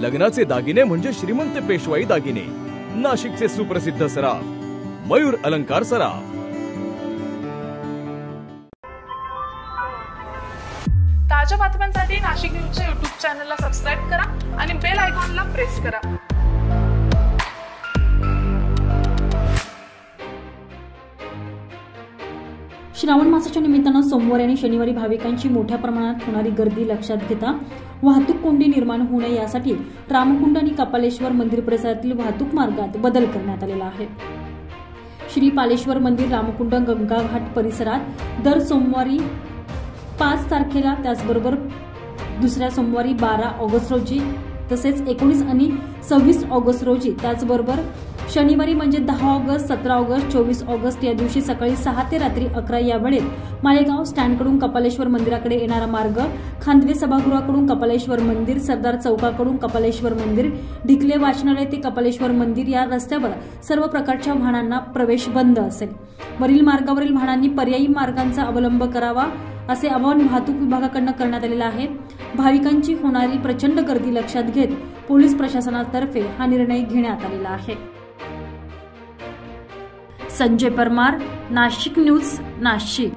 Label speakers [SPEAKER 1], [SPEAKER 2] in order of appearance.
[SPEAKER 1] लग्नाचे दागिने म्हणजे श्रीमंत पेशवाई दागिने, नाशिकचे सुप्रसिद्ध सराफ मयूर अलंकार सराफ।
[SPEAKER 2] ताज्या बातम्यांसाठी नाशिक न्यूजच्या YouTube चॅनलला सबस्क्राइब करा आणि बेल आयकॉनला प्रेस करा।
[SPEAKER 3] श्रावण मासाच्या निमित्तानं सोमवारी आणि शनिवारी भाविकांची मोठ्या प्रमाणात होणारी गर्दी लक्षात घेता वाहतूक कोंडी निर्माण होऊ नये यासाठी रामकुंड आणि कपालेश्वर मंदिर परिसरातील वाहतूक मार्गात बदल करण्यात आलेला आहे। श्री पालेश्वर मंदिर रामकुंड गंगा घाट परिसरात दर सोमवारी 5 तारखेला, त्याचबरोबर दुसऱ्या सोमवारी 12 ऑगस्ट रोजी, तसेच 19 आणि 26 ऑगस्ट रोजी, त्याचबरोबर शनिवारी म्हणजे 10 ऑगस्ट, 17 ऑगस्ट, 24 ऑगस्ट या दिवशी सकाळी 6 ते रात्री 11 या वेळेत मालेगाव स्टँडकडून कपालेश्वर मंदिराकडे येणारा मार्ग, खांदवे सभागृहाकडून कपालेश्वर मंदिर, सरदार चौकाकडून कपालेश्वर मंदिर, ढिकले वाचनालय ते कपालेश्वर मंदिर या रस्त्यावर सर्व प्रकारच्या वाहनांना प्रवेश बंद असेल। वरील मार्गावरील वाहनांनी पर्यायी मार्गांचा अवलंब करावा असे आवाहन वाहतूक विभागाकडून करण्यात आलेले आहे। भाविकांची होणारी प्रचंड गर्दी लक्षात घेत पोलीस प्रशासनातर्फे हा निर्णय घेण्यात आलेला आहे। संजय परमार, नाशिक न्यूज, नाशिक।